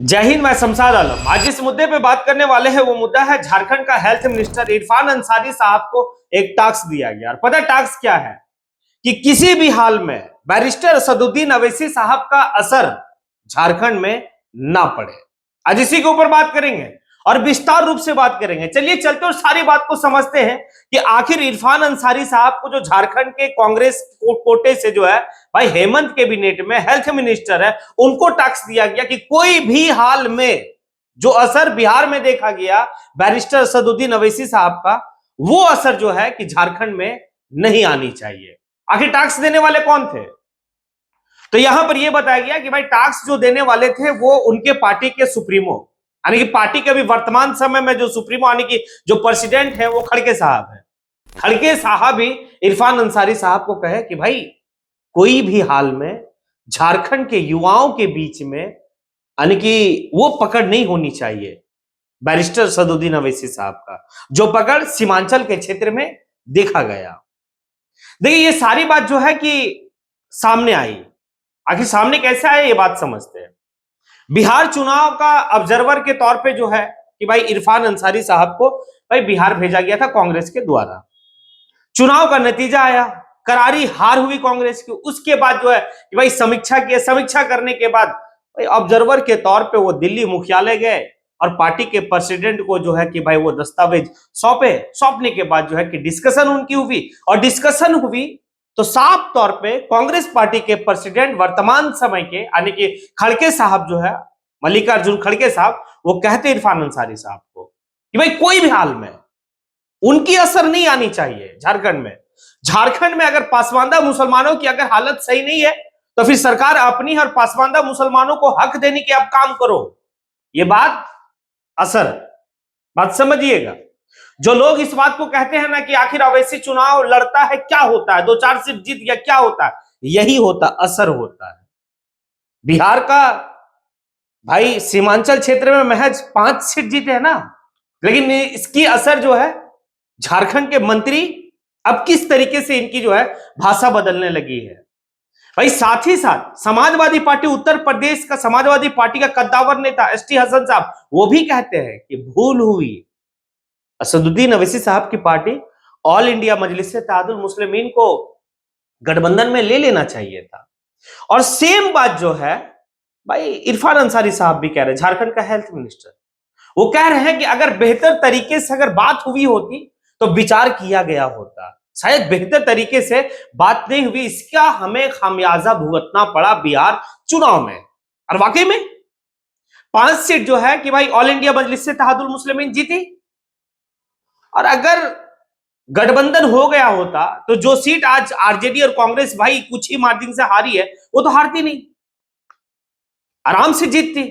जय हिंद। मैं शमशाद आलम। आज जिस मुद्दे पे बात करने वाले हैं वो मुद्दा है झारखंड का हेल्थ मिनिस्टर इरफान अंसारी साहब को एक टास्क दिया गया। और पता टास्क क्या है कि किसी भी हाल में बैरिस्टर असदुद्दीन अवैसी साहब का असर झारखंड में ना पड़े। आज इसी के ऊपर बात करेंगे और विस्तार रूप से बात करेंगे। चलिए चलते और सारी बात को समझते हैं कि आखिर इरफान अंसारी साहब को जो झारखंड के कांग्रेस कोटे से जो है भाई हेमंत कैबिनेट में हेल्थ मिनिस्टर है, उनको टास्क दिया गया कि कोई भी हाल में जो असर बिहार में देखा गया बैरिस्टर असदुद्दीन अवैसी साहब का, वो असर जो है कि झारखंड में नहीं आनी चाहिए। आखिर टास्क देने वाले कौन थे? तो यहां पर यह बताया गया कि भाई टास्क जो देने वाले थे वो उनके पार्टी के सुप्रीमो, यानी कि पार्टी के अभी वर्तमान समय में जो सुप्रीमो यानी कि जो प्रेसिडेंट है वो खड़गे साहब है। खड़गे साहब ही इरफान अंसारी साहब को कहे कि भाई कोई भी हाल में झारखंड के युवाओं के बीच में यानी कि वो पकड़ नहीं होनी चाहिए बैरिस्टर असदुद्दीन अवैसी साहब का, जो पकड़ सीमांचल के क्षेत्र में देखा गया। देखिए ये सारी बात जो है कि सामने आई। आखिर सामने कैसे आए ये बात समझते हैं। बिहार चुनाव का ऑब्जर्वर के तौर पे जो है कि भाई इरफान अंसारी साहब को भाई बिहार भेजा गया था कांग्रेस के द्वारा। चुनाव का नतीजा आया, करारी हार हुई कांग्रेस की। उसके बाद जो है कि भाई समीक्षा करने के बाद भाई ऑब्जर्वर के तौर पे वो दिल्ली मुख्यालय गए और पार्टी के प्रेसिडेंट को जो है कि भाई वो दस्तावेज सौंपने के बाद जो है कि डिस्कशन उनकी हुई। और डिस्कशन हुई तो साफ तौर पे कांग्रेस पार्टी के प्रेसिडेंट वर्तमान समय के यानी कि खड़गे साहब जो है, मल्लिकार्जुन खड़गे साहब, वो कहते इरफान अंसारी साहब को कि भाई कोई भी हाल में उनकी असर नहीं आनी चाहिए झारखंड में। झारखंड में अगर पासवानदा मुसलमानों की अगर हालत सही नहीं है तो फिर सरकार अपनी और पासवानदा मुसलमानों को हक देने के अब काम करो। ये बात बात समझिएगा। जो लोग इस बात को कहते हैं ना कि आखिर अवैसी चुनाव लड़ता है क्या होता है, 2-4 सीट जीत गया क्या होता है, यही होता असर होता है। बिहार का भाई सीमांचल क्षेत्र में महज 5 सीट जीते हैं ना, लेकिन इसकी असर जो है झारखंड के मंत्री अब किस तरीके से इनकी जो है भाषा बदलने लगी है। भाई साथ ही साथ समाजवादी पार्टी उत्तर प्रदेश का समाजवादी पार्टी का कद्दावर नेता एसटी हसन साहब वो भी कहते हैं कि भूल हुई, असदुद्दीन अवैसी साहब की पार्टी ऑल इंडिया मजलिस इत्तेहादुल मुस्लिमीन को गठबंधन में ले लेना चाहिए था। और सेम बात जो है भाई इरफान अंसारी साहब भी कह रहे हैं, झारखंड का हेल्थ मिनिस्टर, वो कह रहे हैं कि अगर बेहतर तरीके से अगर बात हुई होती तो विचार किया गया होता। शायद बेहतर तरीके से बात नहीं हुई, इसका हमें खामियाजा भुगतना पड़ा बिहार चुनाव में। और वाकई में 5 सीट जो है कि भाई ऑल इंडिया मजलिस इत्तेहादुल मुस्लिमीन जीती। और अगर गठबंधन हो गया होता तो जो सीट आज आरजेडी और कांग्रेस भाई कुछ ही मार्जिन से हारी है वो तो हारती नहीं, आराम से जीतती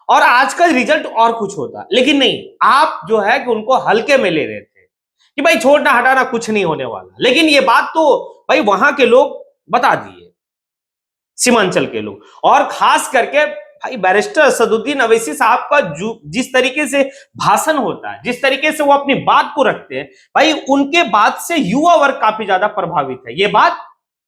और आज का रिजल्ट और कुछ होता। लेकिन नहीं, आप जो है कि उनको हल्के में ले रहे थे कि भाई छोड़ना हटाना कुछ नहीं होने वाला। लेकिन ये बात तो भाई वहां के लोग बता दिए, सीमांचल के लोग, और खास करके भाई बैरिस्टर असदुद्दीन अवैसी साहब का जिस तरीके से भाषण होता है, जिस तरीके से वो अपनी बात को रखते हैं, भाई उनके बात से युवा वर्ग काफी ज्यादा प्रभावित है। ये बात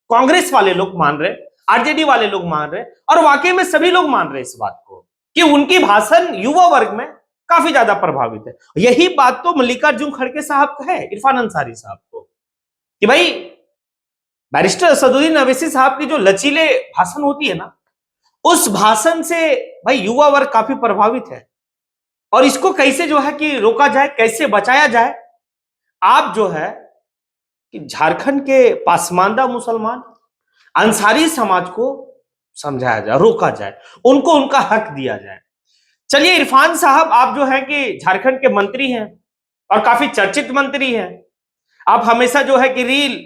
कांग्रेस वाले लोग मान रहे, आरजेडी वाले लोग मान रहे और वाकई में सभी लोग मान रहे इस बात को कि उनकी भाषण युवा वर्ग में काफी ज्यादा प्रभावित है। यही बात तो मल्लिकार्जुन खड़गे साहब का है इरफान अंसारी साहब को कि भाई बैरिस्टर असदुद्दीन अवैसी साहब की जो लचीले भाषण होती है ना, उस भाषण से भाई युवा वर्ग काफी प्रभावित है। और इसको कैसे जो है कि रोका जाए, कैसे बचाया जाए, आप जो है कि झारखंड के पासमानदा मुसलमान अंसारी समाज को समझाया जाए, रोका जाए, उनको उनका हक दिया जाए। चलिए इरफान साहब, आप जो है कि झारखंड के मंत्री हैं और काफी चर्चित मंत्री हैं। आप हमेशा जो है कि रील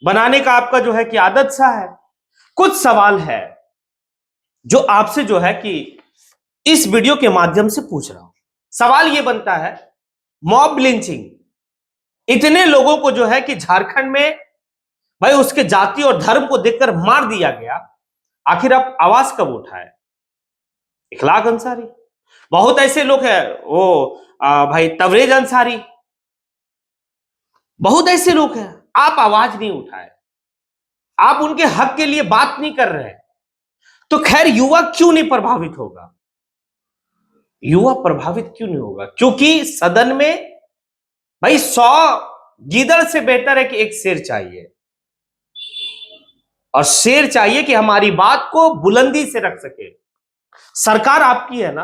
बनाने का आपका जो है कि आदत सा है। कुछ सवाल है जो आपसे जो है कि इस वीडियो के माध्यम से पूछ रहा हूं। सवाल यह बनता है, मॉब लिंचिंग, इतने लोगों को जो है कि झारखंड में भाई उसके जाति और धर्म को देखकर मार दिया गया, आखिर आप आवाज कब उठाए? इखलाक अंसारी, बहुत ऐसे लोग हैं, वो भाई तबरेज अंसारी, बहुत ऐसे लोग हैं, आप आवाज नहीं उठाए, आप उनके हक के लिए बात नहीं कर रहे। तो खैर युवा क्यों नहीं प्रभावित होगा? युवा प्रभावित क्यों नहीं होगा? क्योंकि सदन में भाई 100 गीदड़ से बेहतर है कि एक शेर चाहिए, और शेर चाहिए कि हमारी बात को बुलंदी से रख सके। सरकार आपकी है ना,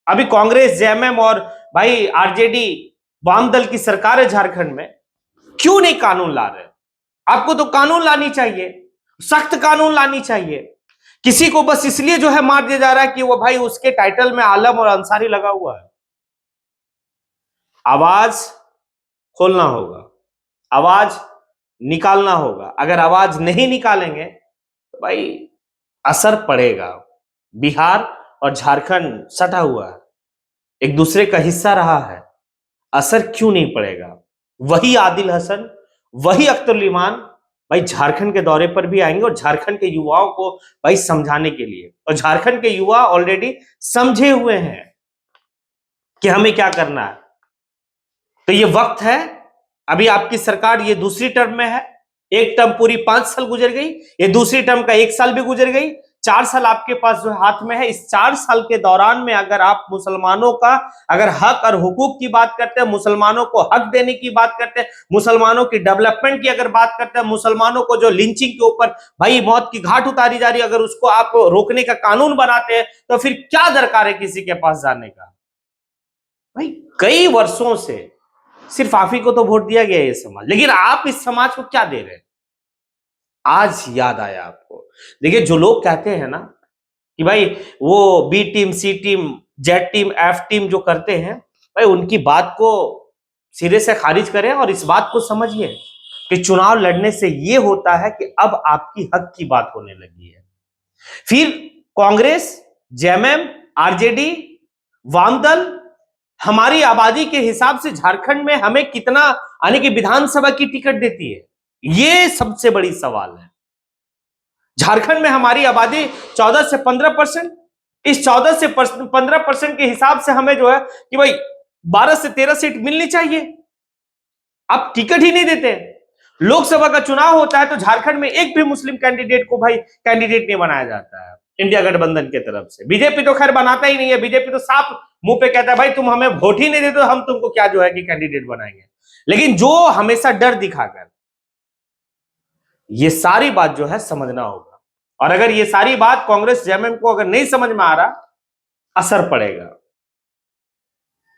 अभी कांग्रेस, जेएमएम और भाई आरजेडी वाम दल की सरकार है झारखंड में, क्यों नहीं कानून ला रहे? आपको तो कानून लानी चाहिए, सख्त कानून लानी चाहिए। किसी को बस इसलिए जो है मार दिया जा रहा है कि वो भाई उसके टाइटल में आलम और अंसारी लगा हुआ है। आवाज खोलना होगा, आवाज निकालना होगा। अगर आवाज नहीं निकालेंगे तो भाई असर पड़ेगा। बिहार और झारखंड सटा हुआ है, एक दूसरे का हिस्सा रहा है, असर क्यों नहीं पड़ेगा? वही आदिल हसन, वही अख्तरुल इमान भाई झारखंड के दौरे पर भी आएंगे, और झारखंड के युवाओं को भाई समझाने के लिए। और झारखंड के युवा ऑलरेडी समझे हुए हैं कि हमें क्या करना है। तो ये वक्त है, अभी आपकी सरकार ये दूसरी टर्म में है, एक टर्म पूरी 5 साल गुजर गई, ये दूसरी टर्म का 1 साल भी गुजर गई, 4 साल आपके पास जो हाथ में है। इस 4 साल के दौरान में अगर आप मुसलमानों का अगर हक और हुकूक की बात करते हैं, मुसलमानों को हक देने की बात करते हैं, मुसलमानों की डेवलपमेंट की अगर बात करते हैं, मुसलमानों को जो लिंचिंग के ऊपर भाई मौत की घाट उतारी जा रही है, अगर उसको आप रोकने का कानून बनाते हैं, तो फिर क्या दरकार है किसी के पास जाने का? भाई कई वर्षों से सिर्फ आप ही को तो वोट दिया गया है ये समाज, लेकिन आप इस समाज को क्या दे रहे हैं? आज याद आया आपको? देखिए, जो लोग कहते हैं ना कि भाई वो B team, C team, Z team, F team जो करते हैं, भाई उनकी बात को सिरे से खारिज करें और इस बात को समझिए कि चुनाव लड़ने से ये होता है कि अब आपकी हक की बात होने लगी है। फिर कांग्रेस, जेएमएम, आरजेडी, वामदल हमारी आबादी के हिसाब से झारखंड में हमें कितना आने की विधानसभा की टिकट देती है, ये सबसे बड़ी सवाल है। झारखंड में हमारी आबादी 14 से 15%, इस 14 से 15% के हिसाब से हमें जो है कि भाई 12 से 13 सीट मिलनी चाहिए, आप टिकट ही नहीं देते। लोकसभा का चुनाव होता है तो झारखंड में एक भी मुस्लिम कैंडिडेट को भाई कैंडिडेट नहीं बनाया जाता है इंडिया गठबंधन की तरफ से। बीजेपी तो खैर बनाता ही नहीं है, बीजेपी तो साफ मुंह पे कहता है भाई तुम हमें वोट ही नहीं देते तो हम तुमको क्या जो है कि कैंडिडेट बनाएंगे। लेकिन जो हमेशा डर दिखाकर, ये सारी बात जो है समझना होगा, और अगर ये सारी बात कांग्रेस, जेएमएम को अगर नहीं समझ में आ रहा, असर पड़ेगा।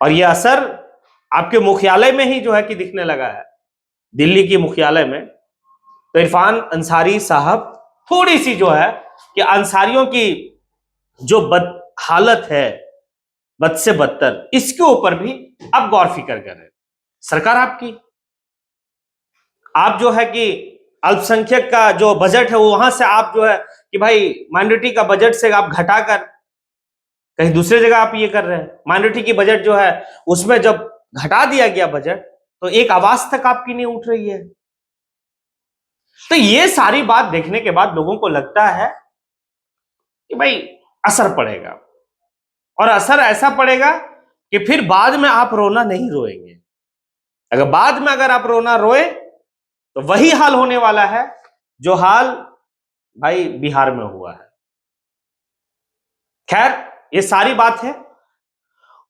और ये असर आपके मुख्यालय में ही जो है कि दिखने लगा है, दिल्ली की मुख्यालय में। तो इरफान अंसारी साहब थोड़ी सी जो है कि अंसारियों की जो बद हालत है, बद से बदतर, इसके ऊपर भी अब गौर फिक्र करें। सरकार आपकी, आप जो है कि अल्पसंख्यक का जो बजट है वहां से आप जो है कि भाई माइनॉरिटी का बजट से आप घटाकर कहीं दूसरे जगह आप ये कर रहे हैं। माइनॉरिटी की बजट जो है उसमें जब घटा दिया गया बजट, तो एक आवाज तक आपकी नहीं उठ रही है। तो ये सारी बात देखने के बाद लोगों को लगता है कि भाई असर पड़ेगा, और असर ऐसा पड़ेगा कि फिर बाद में आप रोना नहीं रोएंगे। अगर बाद में अगर आप रोना रोए तो वही हाल होने वाला है जो हाल भाई बिहार में हुआ है। खैर, ये सारी बात है।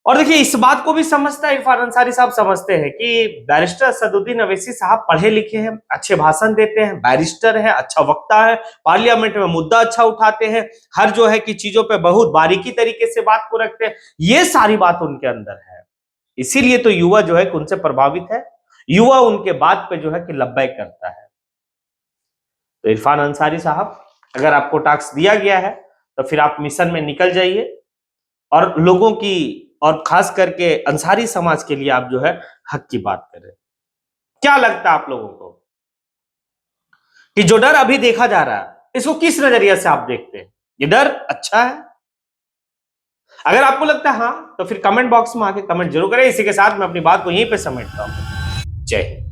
और देखिए, इस बात को भी समझता है इरफान अंसारी साहब, समझते हैं कि बैरिस्टर असदुद्दीन अवैसी साहब पढ़े लिखे हैं, अच्छे भाषण देते हैं, बैरिस्टर है, अच्छा वक्ता है, पार्लियामेंट में मुद्दा अच्छा उठाते हैं, हर जो है कि चीजों पे बहुत बारीकी तरीके से बात को रखते हैं। ये सारी बात उनके अंदर है, इसीलिए तो युवा जो है कि उनसे प्रभावित है, युवा उनके बात पे जो है कि लब्बैक करता है। तो इरफान अंसारी साहब, अगर आपको टास्क दिया गया है तो फिर आप मिशन में निकल जाइए, और लोगों की और खास करके अंसारी समाज के लिए आप जो है हक की बात करें। क्या लगता है आप लोगों को कि जो डर अभी देखा जा रहा है, इसको किस नजरिए से आप देखते हैं? ये डर अच्छा है? अगर आपको लगता है हाँ, तो फिर कमेंट बॉक्स में आके कमेंट जरूर करें। इसी के साथ मैं अपनी बात को यहीं पे समेटता हूं। जय हिंद।